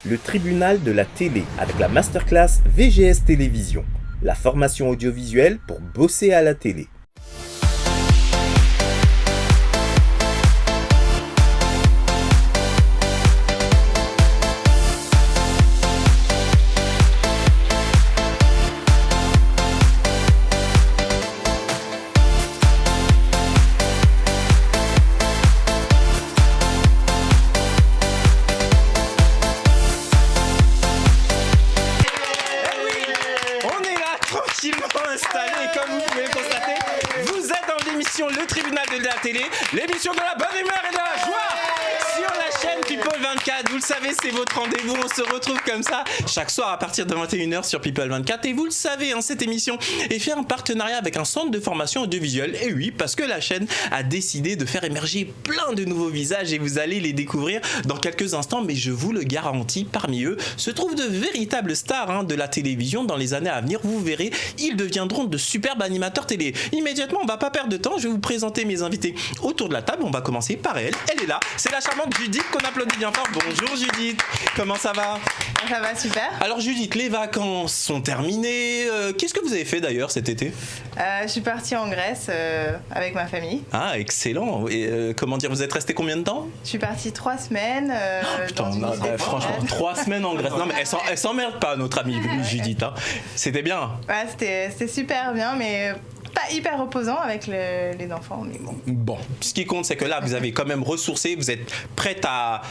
le tribunal de la télé avec la masterclass VGS Télévision, la formation audiovisuelle pour bosser à la télé. Le tribunal de la télé, l'émission de la bonne humeur et de la joie sur la chaîne People 24. Vous le savez, c'est votre rendez-vous. On se retrouve comme ça chaque soir à partir de 21h sur People 24. Et vous le savez, cette émission est faite en partenariat avec un centre de formation audiovisuelle. Et oui, parce que la chaîne a décidé de faire émerger plein de nouveaux visages et vous allez les découvrir dans quelques instants. Mais je vous le garantis, parmi eux se trouvent de véritables stars de la télévision. Dans les années à venir, vous verrez, ils deviendront de superbes animateurs télé. Immédiatement, on va pas perdre de temps. Je vais vous présenter mes invités autour de la table. On va commencer par elle. Elle est là. C'est la charmante Judith qu'on applaudit bien fort. Bonjour Judith. Comment ça va ? Ça va super. Alors Judith, les vacances sont terminées. Qu'est-ce que vous avez fait d'ailleurs cet été ? Je suis partie en Grèce avec ma famille. Ah, excellent. Et comment dire, vous êtes resté combien de temps ? Je suis partie 3 semaines. Franchement, 3 semaines en Grèce. Non, mais elle s'emmerde pas, notre amie Judith. C'était bien. Ouais, c'était super bien, mais pas hyper reposant avec les enfants. Mais bon. Bon, ce qui compte, c'est que là, vous avez quand même ressourcé. Vous êtes prête à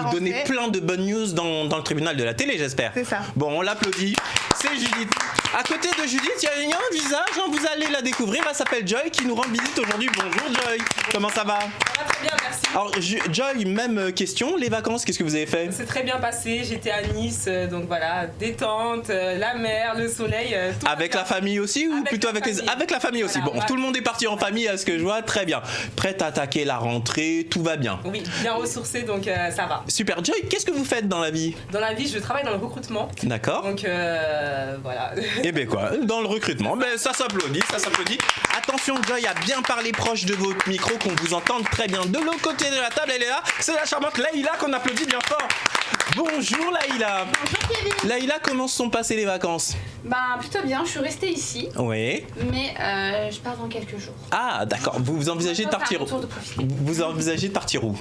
nous donner plein de bonnes news dans le tribunal de la télé, j'espère. C'est ça. Bon, on l'applaudit. C'est Judith. À côté de Judith, il y a un visage, vous allez la découvrir. Elle s'appelle Joy qui nous rend visite aujourd'hui. Bonjour Joy. Comment ça va ? Ça va très bien, merci. Alors Joy, même question. Les vacances, qu'est-ce que vous avez fait ? C'est très bien passé. J'étais à Nice, donc voilà, détente, la mer, le soleil. Tout avec la famille aussi ou plutôt avec la famille aussi. Voilà, bon, tout le monde est parti en famille, à ce que je vois. Très bien. Prête à attaquer la rentrée, tout va bien. Oui, bien ressourcée, donc ça va. Super. Joy, qu'est-ce que vous faites dans la vie ? Dans la vie, je travaille dans le recrutement. D'accord. Donc voilà. Eh bien quoi, dans le recrutement, ça s'applaudit, ça s'applaudit. Attention Joy à bien parler proche de votre micro, qu'on vous entende très bien. De l'autre côté de la table, elle est là, c'est la charmante Laïla qu'on applaudit bien fort. Bonjour Laïla. Bonjour Kevin. Laïla, comment se sont passées les vacances ? Plutôt bien, je suis restée ici. Oui. Mais je pars dans quelques jours. Ah d'accord, vous envisagez de partir où ? Vous envisagez de partir où ?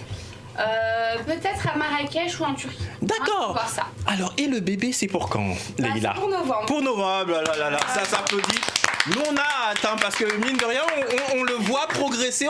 Peut-être à Marrakech ou en Turquie. D'accord. Voir ça. Alors, et le bébé, c'est pour quand, Laïla ? C'est pour novembre. Pour novembre, là, ça s'applaudit. Nous, on a hâte, parce que mine de rien, on le voit progresser,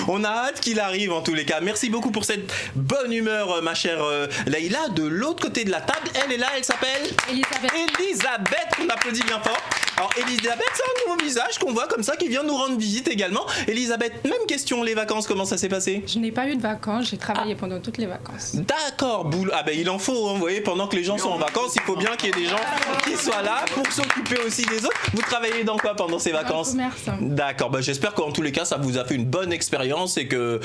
On a hâte qu'il arrive, en tous les cas. Merci beaucoup pour cette bonne humeur, ma chère Laïla. De l'autre côté de la table, elle est là, elle s'appelle Elisabeth, qu'on applaudit bien fort. Alors, Elisabeth, c'est un nouveau visage qu'on voit comme ça, qui vient nous rendre visite également. Elisabeth, même question, les vacances, comment ça s'est passé ? Je n'ai pas eu de vacances, j'ai travaillé pendant toutes les vacances. D'accord, boulot. Ah ben il en faut, vous voyez, pendant que les gens sont en vacances, il faut bien qu'il y ait des gens qui soient là pour s'occuper aussi des autres. Vous travaillez dans quoi pendant ces vacances ? Dans le commerce. D'accord, j'espère qu'en tous les cas ça vous a fait une bonne expérience et que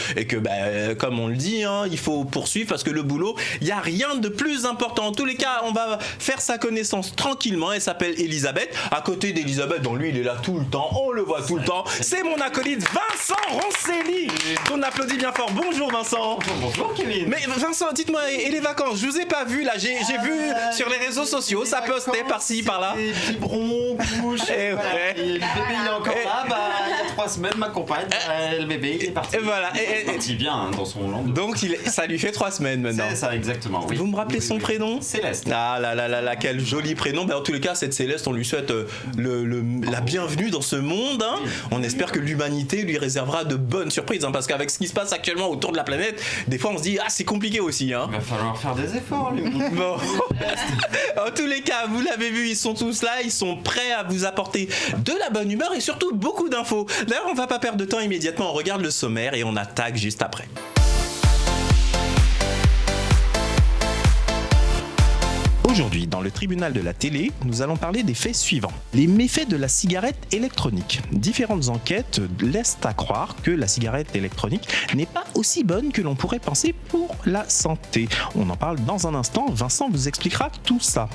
comme on le dit, il faut poursuivre parce que le boulot, il n'y a rien de plus important. En tous les cas, on va faire sa connaissance tranquillement. Elle s'appelle Elisabeth. À côté d'Elisabeth, lui il est là tout le temps, on le voit tout le temps. C'est mon acolyte Vincent Roncelli qu'on applaudit bien fort. Bonjour Vincent. Bonjour Kevin. Mais Vincent, dites-moi, et les vacances ? Je vous ai pas vu là, j'ai vu sur les réseaux sociaux, ça postait par-ci, par-là. Des biberons, couches. Et voilà. Et le bébé il est encore là, il y a 3 semaines, ma compagne, le bébé il est parti. Et voilà. Il est parti bien dans son land. Donc ça lui fait 3 semaines maintenant. C'est ça, exactement. Oui. Vous me rappelez son prénom ? Céleste. Ah là, quel joli prénom. En tous les cas, cette Céleste, on lui souhaite la bienvenue dans ce monde. Oui. On espère que l'humanité lui réservera de bonnes surprises, parce qu'avec ce qui se passe actuellement autour de la planète, des fois on se dit c'est compliqué aussi. Il va falloir faire des efforts, lui. Bon. En tous les cas, vous l'avez vu, ils sont tous là, ils sont prêts à vous apporter de la bonne humeur et surtout beaucoup d'infos. D'ailleurs, on va pas perdre de temps immédiatement, on regarde le sommaire et on attaque juste après. Aujourd'hui, dans le tribunal de la télé, nous allons parler des faits suivants. Les méfaits de la cigarette électronique. Différentes enquêtes laissent à croire que la cigarette électronique n'est pas aussi bonne que l'on pourrait penser pour la santé. On en parle dans un instant, Vincent vous expliquera tout ça.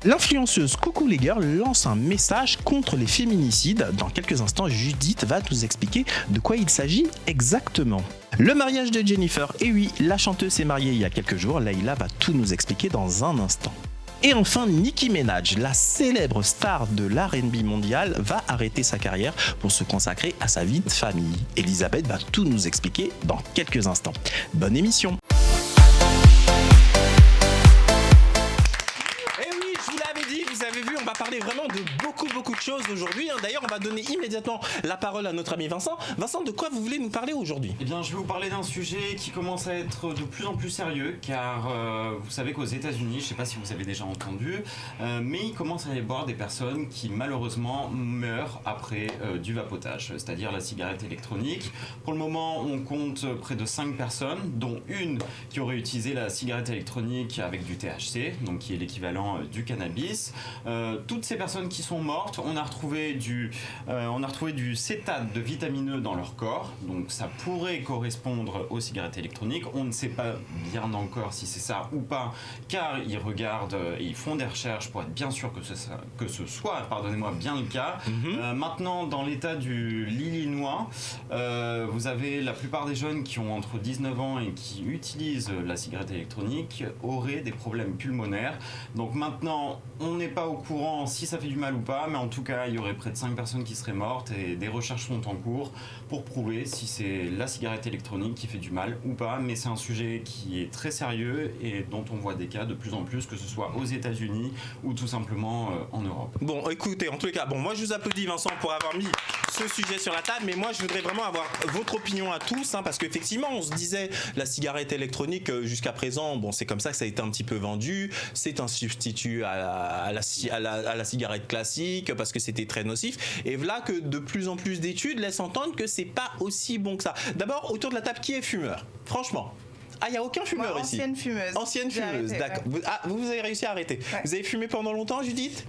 L'influenceuse Coucou les Girls lance un message contre les féminicides. Dans quelques instants, Judith va nous expliquer de quoi il s'agit exactement. Le mariage de Jennifer, et oui, la chanteuse s'est mariée il y a quelques jours, Leïla va tout nous expliquer dans un instant. Et enfin, Nicki Minaj, la célèbre star de l'R&B mondial, va arrêter sa carrière pour se consacrer à sa vie de famille. Elisabeth va tout nous expliquer dans quelques instants. Bonne émission! On va parler vraiment de beaucoup de choses aujourd'hui. D'ailleurs, on va donner immédiatement la parole à notre ami Vincent. Vincent, de quoi vous voulez nous parler aujourd'hui ? Eh bien, je vais vous parler d'un sujet qui commence à être de plus en plus sérieux, car vous savez qu'aux États-Unis, je ne sais pas si vous avez déjà entendu, mais il commence à y avoir des personnes qui malheureusement meurent après du vapotage, c'est-à-dire la cigarette électronique. Pour le moment, on compte près de 5 personnes, dont une qui aurait utilisé la cigarette électronique avec du THC, donc qui est l'équivalent du cannabis. Toutes ces personnes qui sont mortes, on a retrouvé du cétate de vitamine E dans leur corps, donc ça pourrait correspondre aux cigarettes électroniques. On ne sait pas bien encore si c'est ça ou pas, car ils regardent et ils font des recherches pour être bien sûr que ce soit bien le cas. Maintenant, dans l'état du l'Illinois, vous avez la plupart des jeunes qui ont entre 19 ans et qui utilisent la cigarette électronique auraient des problèmes pulmonaires. Donc maintenant, on n'est pas au courant si ça fait du mal ou pas, mais en tout cas, il y aurait près de 5 personnes qui seraient mortes et des recherches sont en cours pour prouver si c'est la cigarette électronique qui fait du mal ou pas. Mais c'est un sujet qui est très sérieux et dont on voit des cas de plus en plus, que ce soit aux États-Unis ou tout simplement en Europe. Bon, écoutez, en tous les cas, moi je vous applaudis Vincent pour avoir mis ce sujet sur la table, mais moi je voudrais vraiment avoir votre opinion à tous, parce qu'effectivement on se disait la cigarette électronique jusqu'à présent, c'est comme ça que ça a été un petit peu vendu, c'est un substitut à la cigarette classique parce que c'était très nocif, et voilà que de plus en plus d'études laissent entendre que c'est pas aussi bon que ça. D'abord, autour de la table, qui est fumeur ? Franchement. Ah, il n'y a aucun fumeur ici. Ancienne fumeuse, d'accord. Ouais. Vous avez réussi à arrêter. Ouais. Vous avez fumé pendant longtemps, Judith ?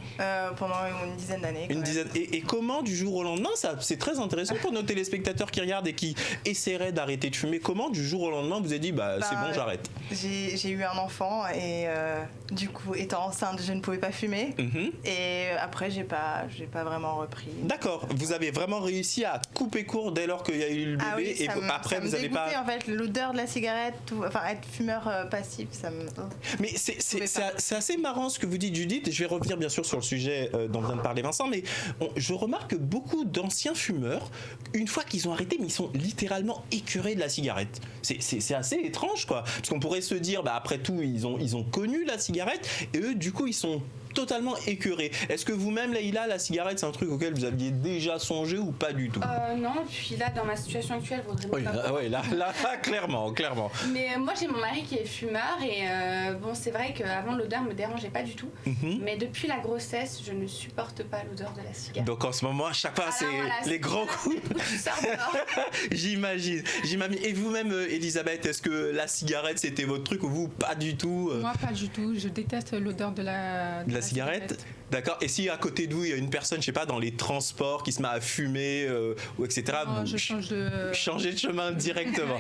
Pendant une dizaine d'années. Et comment, du jour au lendemain, c'est très intéressant pour nos téléspectateurs qui regardent et qui essaieraient d'arrêter de fumer. Comment, du jour au lendemain, vous avez dit, c'est bon, j'arrête ? J'ai eu un enfant et du coup, étant enceinte, je ne pouvais pas fumer. Et après, j'ai pas vraiment repris. D'accord. Vous avez vraiment réussi à couper court dès lors qu'il y a eu le bébé, oui, et après, vous n'avez pas... en fait, l'odeur de la cigarette, être fumeur passif, ça me... Mais c'est assez marrant ce que vous dites, Judith. Je vais revenir bien sûr sur le sujet dont vient de parler Vincent, mais je remarque que beaucoup d'anciens fumeurs, une fois qu'ils ont arrêté, mais ils sont littéralement écœurés de la cigarette. C'est assez étrange, quoi. Parce qu'on pourrait se dire, après tout, ils ont connu la cigarette, et eux, du coup, ils sont totalement écœurés. Est-ce que vous-même, Leïla, la cigarette, c'est un truc auquel vous aviez déjà songé ou pas du tout ? Non, puis là, dans ma situation actuelle, vaudrait pas. Oui, là, clairement. Mais moi, j'ai mon mari qui est fumeur et c'est vrai qu'avant, l'odeur me dérangeait pas du tout. Mais depuis la grossesse, je ne supporte pas l'odeur de la cigarette. Donc en ce moment, à chaque fois, les grands coups. J'imagine. Et vous-même, Elisabeth, est-ce que la cigarette, c'était votre truc ou vous, pas du tout ? Moi, pas du tout. Je déteste l'odeur de la cigarette. D'accord. Et si à côté de vous il y a une personne, je sais pas, dans les transports qui se met à fumer ou etc. Non, je change de... Changer de chemin directement.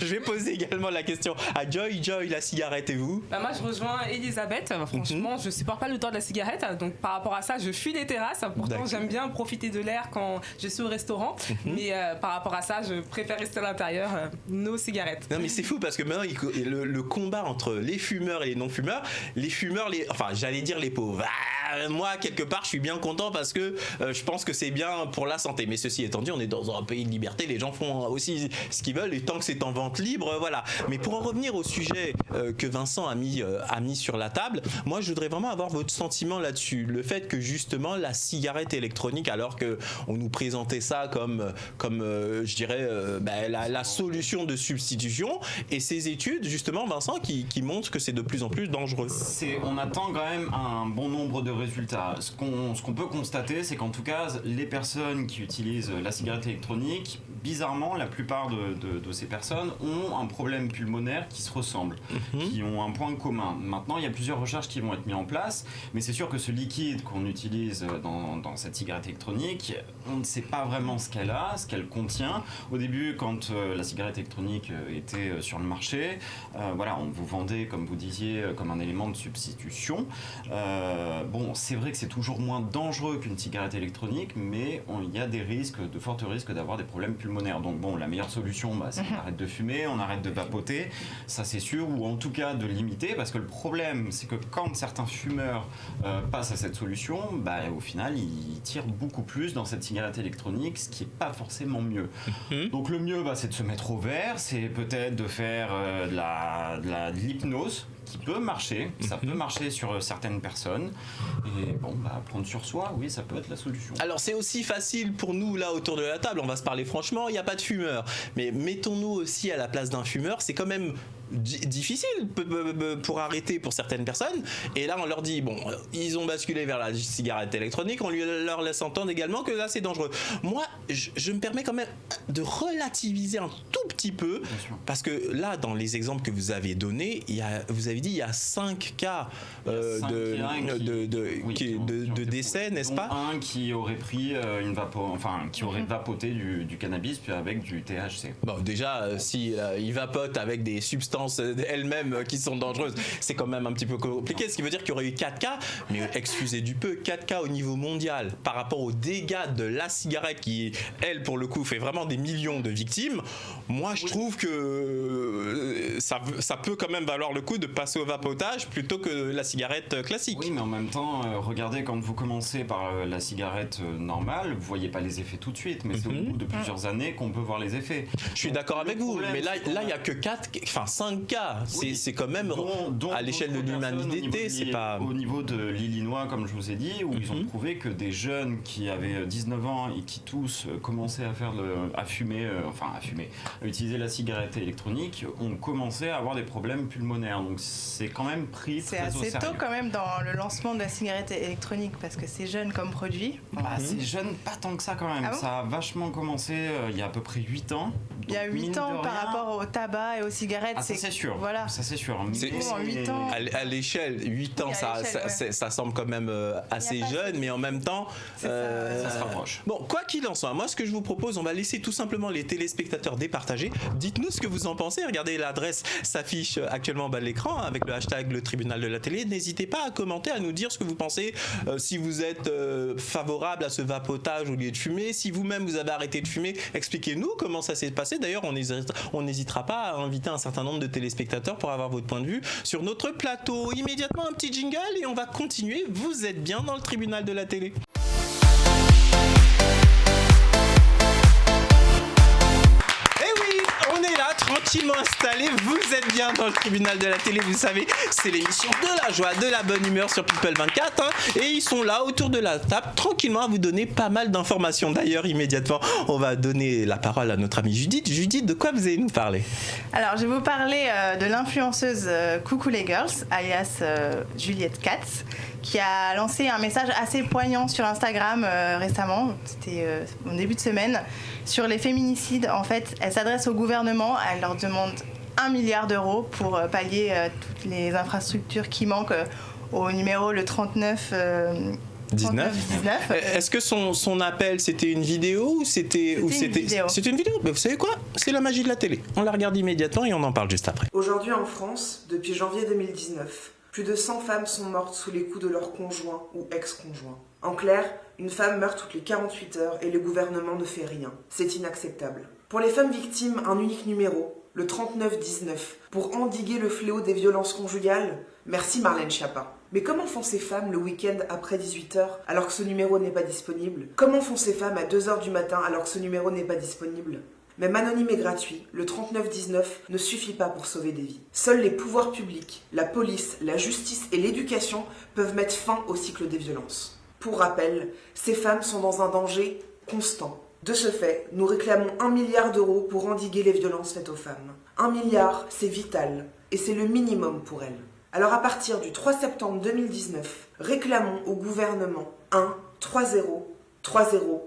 Je vais poser également la question à Joy, la cigarette, et vous ? Moi je rejoins Elisabeth. Franchement, je supporte pas l'odeur de la cigarette. Donc par rapport à ça, je fuis les terrasses. Pourtant, j'aime bien profiter de l'air quand je suis au restaurant. Mais par rapport à ça, je préfère rester à l'intérieur. Nos cigarettes. Non mais c'est fou parce que maintenant le combat entre les fumeurs et les non-fumeurs, les fumeurs, j'allais dire les pauvres. Moi, quelque part, je suis bien content parce que je pense que c'est bien pour la santé. Mais ceci étant dit, on est dans un pays de liberté, les gens font aussi ce qu'ils veulent et tant que c'est en vente libre, voilà. Mais pour en revenir au sujet que Vincent a mis sur la table, moi, je voudrais vraiment avoir votre sentiment là-dessus. Le fait que justement, la cigarette électronique, alors qu'on nous présentait ça comme je dirais, la solution de substitution, et ces études, justement, Vincent, qui montrent que c'est de plus en plus dangereux. On attend quand même un bon nombre de résultats. Ce qu'on peut constater, c'est qu'en tout cas, les personnes qui utilisent la cigarette électronique, bizarrement, la plupart de ces personnes ont un problème pulmonaire qui se ressemble, qui ont un point commun. Maintenant, il y a plusieurs recherches qui vont être mises en place, mais c'est sûr que ce liquide qu'on utilise dans cette cigarette électronique, on ne sait pas vraiment ce qu'elle contient. Au début, quand la cigarette électronique était sur le marché, on vous vendait, comme vous disiez, comme un élément de substitution. Bon, c'est vrai que c'est toujours moins dangereux qu'une cigarette électronique, mais il y a des risques, de forts risques d'avoir des problèmes pulmonaires. Donc bon, la meilleure solution, c'est qu'on arrête de fumer, on arrête de vapoter, ça c'est sûr, ou en tout cas de limiter, parce que le problème, c'est que quand certains fumeurs passent à cette solution, au final, ils tirent beaucoup plus dans cette cigarette électronique, ce qui n'est pas forcément mieux. Donc le mieux, c'est de se mettre au vert, c'est peut-être de faire de l'hypnose, qui peut marcher, ça peut marcher sur certaines personnes, et prendre sur soi, oui, ça peut être la solution. Alors c'est aussi facile pour nous là autour de la table, on va se parler franchement, il n'y a pas de fumeur, mais mettons-nous aussi à la place d'un fumeur, c'est quand même difficile pour arrêter pour certaines personnes, et là on leur dit ils ont basculé vers la cigarette électronique, on leur laisse entendre également que là c'est dangereux. Moi je me permets quand même de relativiser un tout petit peu, parce que là dans les exemples que vous avez donnés, vous avez dit il y a 5 cas de décès, n'est-ce pas? Un qui aurait pris qui aurait vapoté du cannabis puis avec du THC. Bon, déjà si il vapote avec des substances elles-mêmes qui sont dangereuses, c'est quand même un petit peu compliqué, ce qui veut dire qu'il y aurait eu 4 cas, mais excusez du peu, 4 cas au niveau mondial par rapport aux dégâts de la cigarette qui, elle, pour le coup, fait vraiment des millions de victimes. Moi, je trouve que ça peut quand même valoir le coup de passer au vapotage plutôt que la cigarette classique. Oui, mais en même temps, regardez, quand vous commencez par la cigarette normale, vous voyez pas les effets tout de suite, mais c'est au bout de plusieurs années qu'on peut voir les effets. Je suis d'accord avec vous, mais là, il y a que 5 cas. C'est quand même à l'échelle de l'humanité, c'est pas... Au niveau de l'Illinois, comme je vous ai dit, où ils ont prouvé que des jeunes qui avaient 19 ans et qui tous commençaient à utiliser la cigarette électronique, ont commencé à avoir des problèmes pulmonaires. Donc c'est quand même pris très au sérieux. C'est assez tôt quand même dans le lancement de la cigarette électronique, parce que c'est jeune comme produit. C'est jeune, pas tant que ça quand même. Ça a vachement commencé il y a à peu près 8 ans. Il y a 8 ans par rapport au tabac et aux cigarettes. C'est sûr. Voilà. Ça c'est sûr. À l'échelle, 8 ans, ça semble quand même assez jeune, mais en même temps, ça se rapproche. Bon, quoi qu'il en soit, moi ce que je vous propose, on va laisser tout simplement les téléspectateurs départager. Dites-nous ce que vous en pensez. Regardez, l'adresse s'affiche actuellement en bas de l'écran avec le hashtag le tribunal de la télé. N'hésitez pas à commenter, à nous dire ce que vous pensez, si vous êtes favorable à ce vapotage au lieu de fumer, si vous-même vous avez arrêté de fumer, expliquez-nous comment ça s'est passé. D'ailleurs, on n'hésitera pas à inviter un certain nombre de téléspectateurs pour avoir votre point de vue sur notre plateau. Immédiatement un petit jingle et on va continuer. Vous êtes bien dans le tribunal de la télé. Tranquillement installé, vous êtes bien dans le tribunal de la télé, vous savez, c'est l'émission de la joie, de la bonne humeur sur People 24, et ils sont là autour de la table, tranquillement à vous donner pas mal d'informations. D'ailleurs, immédiatement, on va donner la parole à notre amie Judith. Judith, de quoi vous allez nous parler? Alors, je vais vous parler de l'influenceuse Coucou les Girls, alias Juliette Katz, qui a lancé un message assez poignant sur Instagram récemment, c'était au début de semaine, sur les féminicides. En fait, elle s'adresse au gouvernement, elle leur demande 1 milliard d'euros pour pallier toutes les infrastructures qui manquent au numéro le 39 19. Est-ce que son appel c'était une vidéo ou c'était une vidéo? Mais vous savez quoi? C'est la magie de la télé. On la regarde immédiatement et on en parle juste après. Aujourd'hui en France, depuis janvier 2019, plus de 100 femmes sont mortes sous les coups de leur conjoint ou ex-conjoint. En clair, une femme meurt toutes les 48 heures et le gouvernement ne fait rien. C'est inacceptable. Pour les femmes victimes, un unique numéro, le 3919, pour endiguer le fléau des violences conjugales. Merci Marlène Schiappa. Mais comment font ces femmes le week-end après 18h alors que ce numéro n'est pas disponible? Comment font ces femmes à 2h du matin alors que ce numéro n'est pas disponible? Même anonyme et gratuit, le 3919 ne suffit pas pour sauver des vies. Seuls les pouvoirs publics, la police, la justice et l'éducation peuvent mettre fin au cycle des violences. Pour rappel, ces femmes sont dans un danger constant. De ce fait, nous réclamons 1 milliard d'euros pour endiguer les violences faites aux femmes. 1 milliard, c'est vital, et c'est le minimum pour elles. Alors à partir du 3 septembre 2019, réclamons au gouvernement 1-3-0-3-0-3-0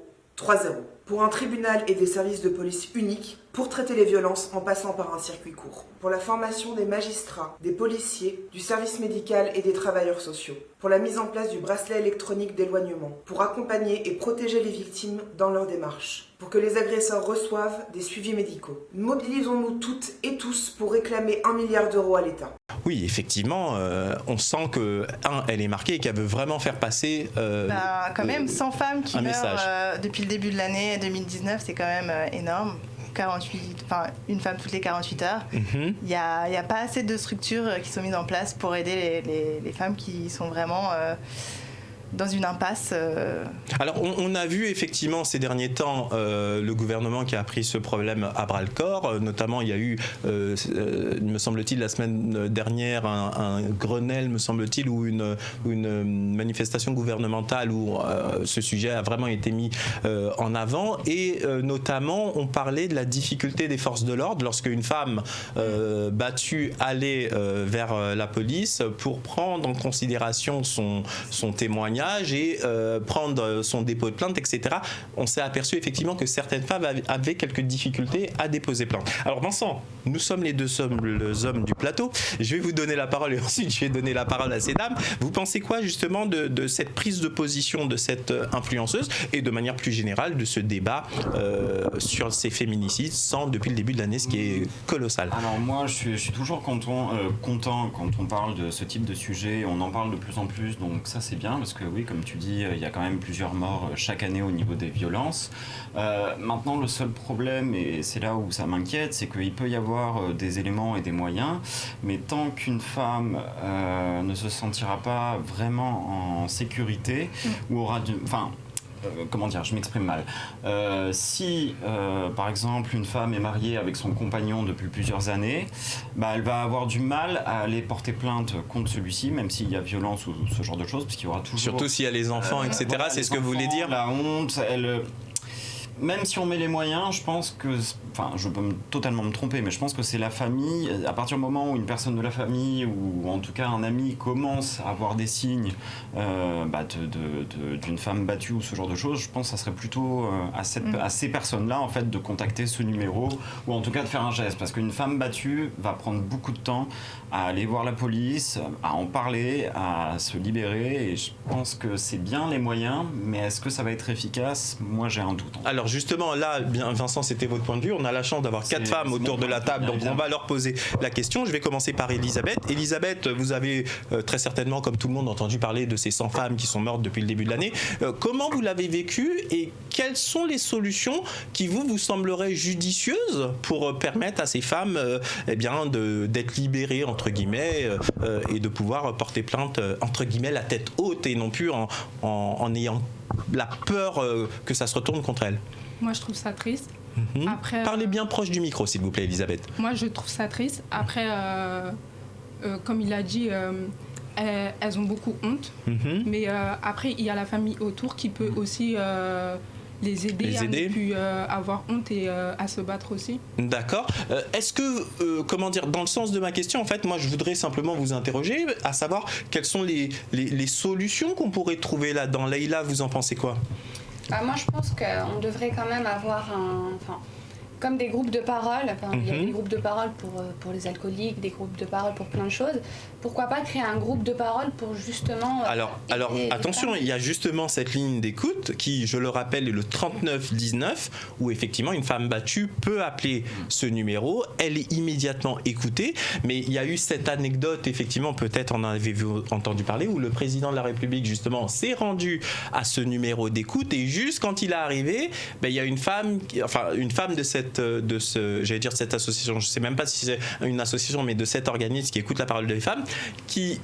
pour un tribunal et des services de police uniques, pour traiter les violences en passant par un circuit court. Pour la formation des magistrats, des policiers, du service médical et des travailleurs sociaux. Pour la mise en place du bracelet électronique d'éloignement. Pour accompagner et protéger les victimes dans leur démarche. Pour que les agresseurs reçoivent des suivis médicaux. Mobilisons-nous toutes et tous pour réclamer 1 milliard d'euros à l'État. Oui, effectivement, on sent que, elle est marquée et qu'elle veut vraiment faire passer... quand même, 100 femmes qui meurent message. Depuis le début de l'année 2019, c'est quand même énorme. Une femme toutes les 48 heures. Il n'y a pas assez de structures qui sont mises en place pour aider les femmes qui sont vraiment dans une impasse. Alors, on a vu effectivement ces derniers temps le gouvernement qui a pris ce problème à bras-le-corps. Notamment, il y a eu, me semble-t-il, la semaine dernière, un Grenelle, me semble-t-il, ou une manifestation gouvernementale où ce sujet a vraiment été mis en avant. Et notamment, on parlait de la difficulté des forces de l'ordre lorsque une femme battue allait vers la police pour prendre en considération son témoignage et prendre son dépôt de plainte, etc. On s'est aperçu effectivement que certaines femmes avaient quelques difficultés à déposer plainte. Alors Vincent, nous sommes les deux hommes du plateau. Je vais vous donner la parole et ensuite je vais donner la parole à ces dames. Vous pensez quoi justement de cette prise de position de cette influenceuse et de manière plus générale de ce débat sur ces féminicides depuis le début de l'année, ce qui est colossal? Alors moi je suis toujours content quand on parle de ce type de sujet. On en parle de plus en plus, donc ça c'est bien parce que oui, comme tu dis, il y a quand même plusieurs morts chaque année au niveau des violences. Maintenant, le seul problème, et c'est là où ça m'inquiète, c'est qu'il peut y avoir des éléments et des moyens, mais tant qu'une femme ne se sentira pas vraiment en sécurité, ou aura comment dire, je m'exprime mal. Si, par exemple, une femme est mariée avec son compagnon depuis plusieurs années, elle va avoir du mal à aller porter plainte contre celui-ci, même s'il y a violence ou ce genre de choses, parce qu'il y aura toujours... Surtout s'il y a les enfants, etc. Voilà, c'est ce que vous voulez dire? La honte, même si on met les moyens, je pense que, je peux totalement me tromper, mais je pense que c'est la famille. À partir du moment où une personne de la famille ou en tout cas un ami commence à avoir des signes d'une femme battue ou ce genre de choses, je pense que ça serait plutôt à ces personnes-là en fait de contacter ce numéro ou en tout cas de faire un geste, parce qu'une femme battue va prendre beaucoup de temps à aller voir la police, à en parler, à se libérer, et je pense que c'est bien les moyens, mais est-ce que ça va être efficace? Moi j'ai un doute. Alors justement là, Vincent, c'était votre point de vue. On a la chance d'avoir 4 femmes autour de la table, donc on va leur poser la question. Je vais commencer par Elisabeth. Elisabeth, vous avez très certainement, comme tout le monde, entendu parler de ces 100 femmes qui sont mortes depuis le début de l'année. Comment vous l'avez vécu et quelles sont les solutions qui vous sembleraient judicieuses pour permettre à ces femmes d'être libérées, entre guillemets, et de pouvoir porter plainte, entre guillemets, la tête haute et non plus en ayant la peur que ça se retourne contre elles? Moi, je trouve ça triste. Après, parlez bien proche du micro, s'il vous plaît, Elisabeth. Moi, je trouve ça triste. Après, comme il a dit, elles ont beaucoup honte. Mais après, il y a la famille autour qui peut aussi les aider à ne plus avoir honte et à se battre aussi. D'accord. Est-ce que, dans le sens de ma question, en fait, moi, je voudrais simplement vous interroger, à savoir quelles sont les solutions qu'on pourrait trouver là-dedans. Leïla, vous en pensez quoi? Moi, je pense qu'on devrait quand même avoir comme des groupes de parole. Il y a des groupes de parole pour les alcooliques, des groupes de parole pour plein de choses. Pourquoi pas créer un groupe de parole pour justement... Alors attention, il y a justement cette ligne d'écoute qui, je le rappelle, est le 3919, où effectivement une femme battue peut appeler ce numéro. Elle est immédiatement écoutée. Mais il y a eu cette anecdote, effectivement, peut-être en avez-vous entendu parler, où le président de la République, justement, s'est rendu à ce numéro d'écoute. Et juste quand il est arrivé, il y a une femme de cette association, je ne sais même pas si c'est une association, mais de cet organisme qui écoute la parole des femmes, qui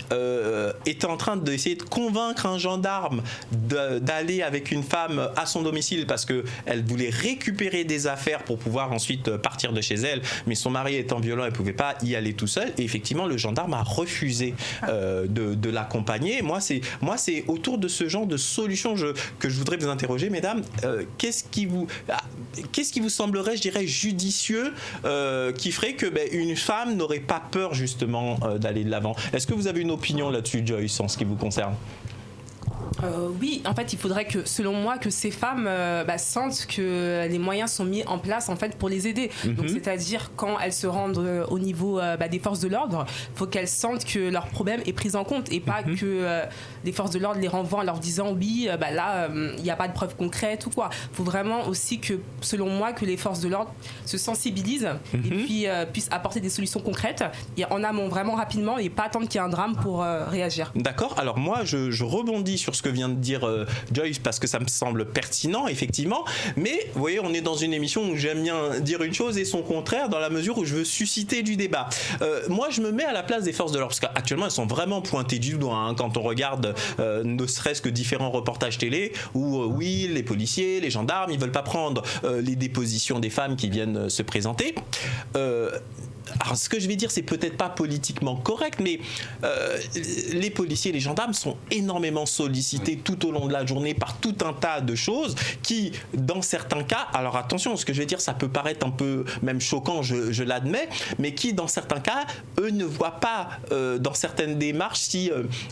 était en train d'essayer de convaincre un gendarme d'aller avec une femme à son domicile parce qu'elle voulait récupérer des affaires pour pouvoir ensuite partir de chez elle, mais son mari étant violent, elle ne pouvait pas y aller tout seul, et effectivement le gendarme a refusé de l'accompagner. Moi c'est autour de ce genre de solution que je voudrais vous interroger, mesdames. Qu'est-ce qui vous semblerait, je dirais, judicieux qui ferait que une femme n'aurait pas peur justement d'aller de l'avant? Est-ce que vous avez une opinion là-dessus, Joyce, en ce qui vous concerne? Oui, en fait, il faudrait que, selon moi, que ces femmes sentent que les moyens sont mis en place en fait pour les aider. Donc, c'est-à-dire quand elles se rendent au niveau des forces de l'ordre, il faut qu'elles sentent que leur problème est pris en compte et pas que les forces de l'ordre les renvoient en leur disant oui, là, il n'y a pas de preuves concrètes ou quoi. Il faut vraiment aussi que, selon moi, que les forces de l'ordre se sensibilisent et puis puissent apporter des solutions concrètes et en amont vraiment rapidement et pas attendre qu'il y ait un drame pour réagir. D'accord. Alors moi, je rebondis sur ce que vient de dire Joyce parce que ça me semble pertinent, effectivement. Mais vous voyez, on est dans une émission où j'aime bien dire une chose et son contraire dans la mesure où je veux susciter du débat. Moi, je me mets à la place des forces de l'ordre parce qu'actuellement, elles sont vraiment pointées du doigt quand on regarde ne serait-ce que différents reportages télé où oui, les policiers, les gendarmes, ils veulent pas prendre les dépositions des femmes qui viennent se présenter. Alors, ce que je vais dire, c'est peut-être pas politiquement correct, mais les policiers et les gendarmes sont énormément sollicités tout au long de la journée par tout un tas de choses qui, dans certains cas, alors attention, ce que je vais dire, ça peut paraître un peu même choquant, je l'admets, mais qui, dans certains cas, eux ne voient pas dans certaines démarches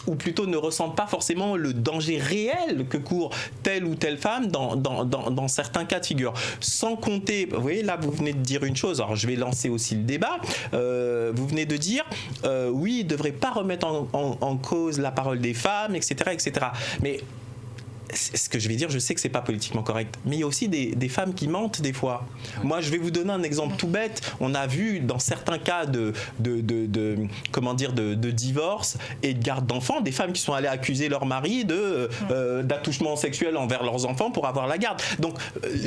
ou plutôt ne ressentent pas forcément le danger réel que court telle ou telle femme dans certains cas de figure. Sans compter, vous voyez, là, vous venez de dire une chose, alors je vais lancer aussi le débat. Vous venez de dire oui, il ne devrait pas remettre en cause la parole des femmes, etc. Mais ce que je vais dire, je sais que c'est pas politiquement correct, mais il y a aussi des femmes qui mentent des fois. Moi, je vais vous donner un exemple tout bête. On a vu dans certains cas de divorce et de garde d'enfants, des femmes qui sont allées accuser leur mari d'attouchement sexuel envers leurs enfants pour avoir la garde. Donc,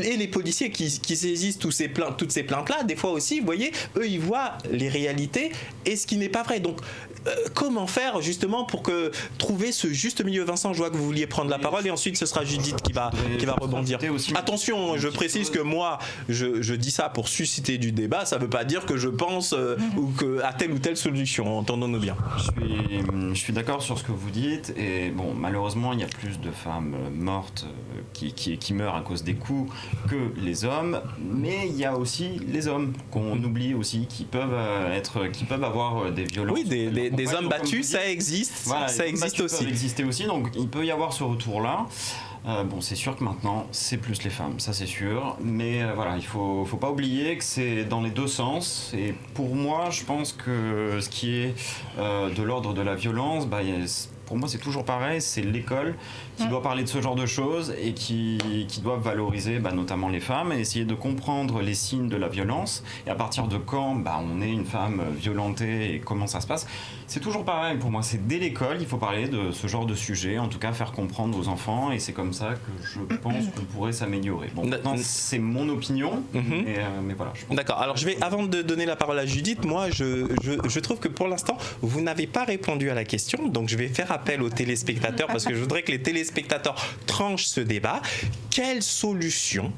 et les policiers qui saisissent toutes ces plaintes-là, des fois aussi, vous voyez, eux, ils voient les réalités et ce qui n'est pas vrai. Donc, comment faire justement pour trouver ce juste milieu? Vincent, je vois que vous vouliez prendre la parole et ensuite ce sera Judith qui va rebondir. Attention, je précise que moi je dis ça pour susciter du débat, ça ne veut pas dire que je pense à telle ou telle solution, entendons-nous bien. Je suis d'accord sur ce que vous dites et bon, malheureusement il y a plus de femmes mortes qui meurent à cause des coups que les hommes, mais il y a aussi les hommes qu'on oublie aussi qui peuvent avoir des violences. Oui, des hommes battus, ça existe, voilà, ça existe aussi. Ça peut exister aussi, donc il peut y avoir ce retour-là. Bon, c'est sûr que maintenant, c'est plus les femmes, ça c'est sûr. Mais voilà, il faut pas oublier que c'est dans les deux sens. Et pour moi, je pense que ce qui est de l'ordre de la violence, pour moi, c'est toujours pareil, c'est l'école qui doit parler de ce genre de choses et qui doit valoriser notamment les femmes et essayer de comprendre les signes de la violence et à partir de quand on est une femme violentée et comment ça se passe. C'est toujours pareil pour moi, c'est dès l'école, il faut parler de ce genre de sujet, en tout cas faire comprendre aux enfants et c'est comme ça que je pense qu'on pourrait s'améliorer. Bon, maintenant, c'est mon opinion, mais voilà. D'accord, alors avant de donner la parole à Judith, moi je trouve que pour l'instant, vous n'avez pas répondu à la question, donc je vais faire appel aux téléspectateurs parce que je voudrais que les téléspectateurs tranchent ce débat. Quelle solution,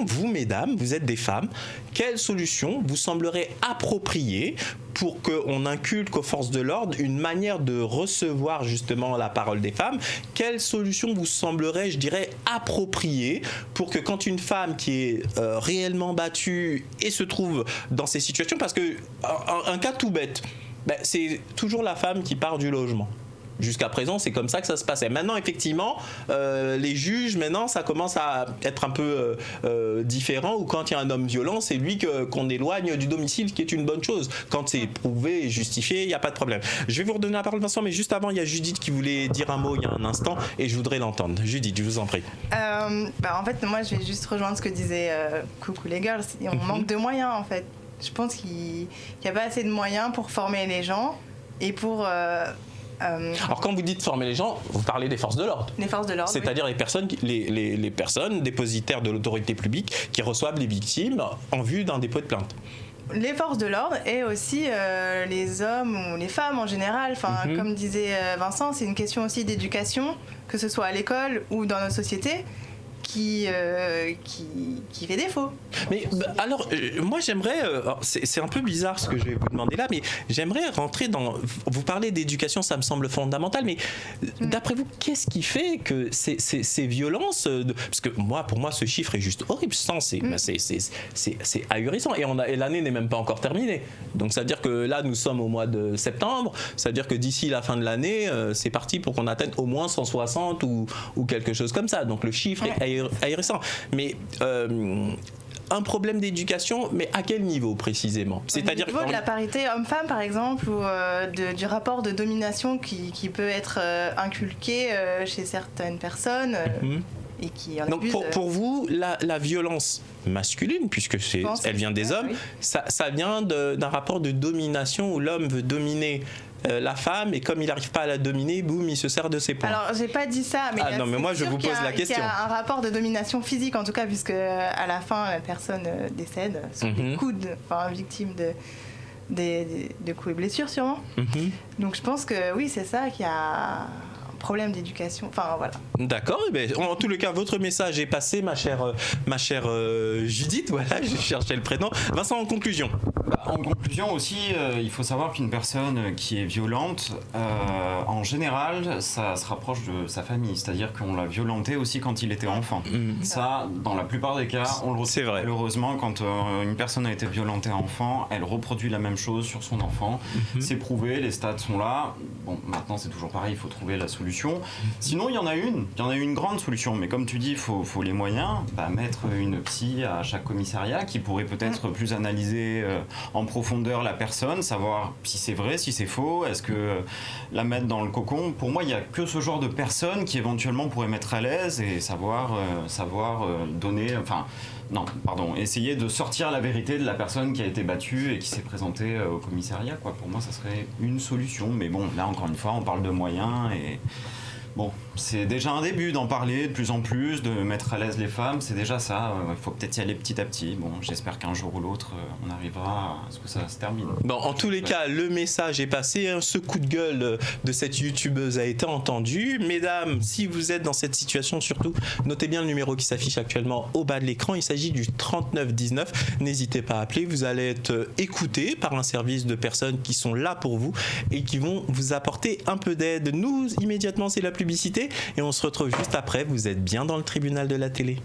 vous mesdames, vous êtes des femmes, quelle solution vous semblerait appropriée pour qu'on inculque aux forces de l'ordre une manière de recevoir justement la parole des femmes? Quelle solution vous semblerait, je dirais, appropriée pour que quand une femme qui est réellement battue et se trouve dans ces situations, parce que un cas tout bête, c'est toujours la femme qui part du logement. Jusqu'à présent, c'est comme ça que ça se passait. Maintenant, effectivement, les juges, maintenant, ça commence à être un peu différent, où quand il y a un homme violent, c'est lui qu'on éloigne du domicile, ce qui est une bonne chose. Quand c'est prouvé et justifié, il n'y a pas de problème. Je vais vous redonner la parole, Vincent, mais juste avant, il y a Judith qui voulait dire un mot il y a un instant, et je voudrais l'entendre. Judith, je vous en prie. En fait, moi, je vais juste rejoindre ce que disait Coucou les girls. On manque de moyens, en fait. Je pense qu'il n'y a pas assez de moyens pour former les gens et pour... Alors quand vous dites former les gens, vous parlez des forces de l'ordre. Les forces de l'ordre, c'est-à-dire oui. les personnes dépositaires de l'autorité publique qui reçoivent les victimes en vue d'un dépôt de plainte. Les forces de l'ordre et aussi les hommes ou les femmes en général. Comme disait Vincent, c'est une question aussi d'éducation, que ce soit à l'école ou dans nos sociétés, qui fait défaut. Mais alors, moi j'aimerais, c'est un peu bizarre ce que je vais vous demander là, mais j'aimerais rentrer dans, vous parlez d'éducation, ça me semble fondamental, mais d'après vous, qu'est-ce qui fait que ces violences, parce que pour moi ce chiffre est juste horrible, c'est ahurissant, et l'année n'est même pas encore terminée, donc ça veut dire que là nous sommes au mois de septembre, ça veut dire que d'ici la fin de l'année, c'est parti pour qu'on atteigne au moins 160 ou quelque chose comme ça, donc le chiffre est ahurissant, mais un problème d'éducation, mais à quel niveau précisément? C'est-à-dire au niveau de la parité homme-femme par exemple, ou du rapport de domination qui peut être inculqué chez certaines personnes et qui en donc abusent. pour vous, la violence masculine, puisque elle vient des hommes, ça vient d'un rapport de domination où l'homme veut dominer la femme, et comme il n'arrive pas à la dominer, boum, il se sert de ses poings. Alors j'ai pas dit ça, mais non, mais moi je vous pose la question. Il y a un rapport de domination physique en tout cas, puisque à la fin la personne décède sur des coups, victime de coups et blessures sûrement. Donc je pense que oui, c'est ça qu'il y a problème d'éducation, enfin voilà. D'accord, en tous les cas votre message est passé, ma chère Judith, voilà, je cherchais le prénom. Vincent, en conclusion. En conclusion aussi, il faut savoir qu'une personne qui est violente, en général, ça se rapproche de sa famille, c'est-à-dire qu'on l'a violenté aussi quand il était enfant. Ça, dans la plupart des cas, on le retrouve. C'est vrai. Malheureusement, quand une personne a été violentée enfant, elle reproduit la même chose sur son enfant. C'est prouvé, les stats sont là. Bon, maintenant c'est toujours pareil, il faut trouver la solution. Sinon, il y en a une grande solution, mais comme tu dis, il faut les moyens, mettre une psy à chaque commissariat qui pourrait peut-être plus analyser en profondeur la personne, savoir si c'est vrai, si c'est faux, est-ce que la mettre dans le cocon. Pour moi, il n'y a que ce genre de personnes qui éventuellement pourraient mettre à l'aise et savoir donner... essayer de sortir la vérité de la personne qui a été battue et qui s'est présentée au commissariat, quoi. Pour moi, ça serait une solution. Mais bon, là, encore une fois, on parle de moyens et... Bon, c'est déjà un début d'en parler de plus en plus, de mettre à l'aise les femmes, c'est déjà ça. Il faut peut-être y aller petit à petit. Bon, j'espère qu'un jour ou l'autre, on arrivera à ce que ça se termine. Bon, en tous les cas, le message est passé. Ce coup de gueule de cette youtubeuse a été entendu. Mesdames, si vous êtes dans cette situation, surtout, notez bien le numéro qui s'affiche actuellement au bas de l'écran. Il s'agit du 3919. N'hésitez pas à appeler. Vous allez être écoutés par un service de personnes qui sont là pour vous et qui vont vous apporter un peu d'aide. Nous, immédiatement, c'est la publicité et on se retrouve juste après. Vous êtes bien dans le tribunal de la télé.